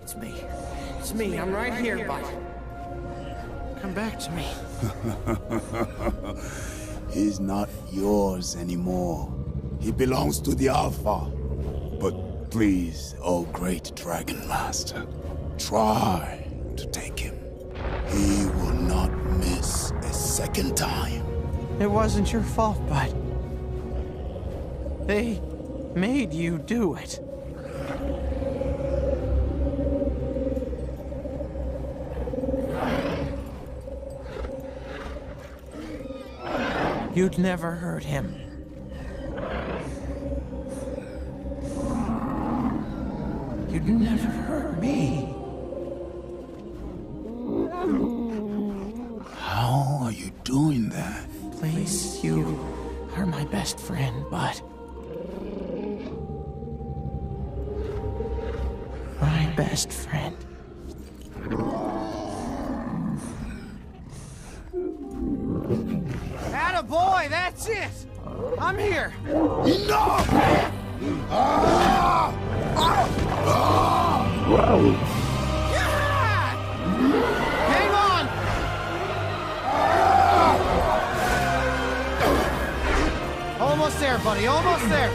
It's me. I'm right here, bud. Come back to me. He's not yours anymore. He belongs to the Alpha. But please, oh great Dragon Master, try to take him. He will not miss a second time. It wasn't your fault, bud. They made you do it. You'd never hurt him. You'd never hurt me. How are you doing that? Please, you are my best friend, bud. My best friend. Attaboy, that's it! I'm here! Enough! Yeah! Hang on! Almost there, buddy, almost there!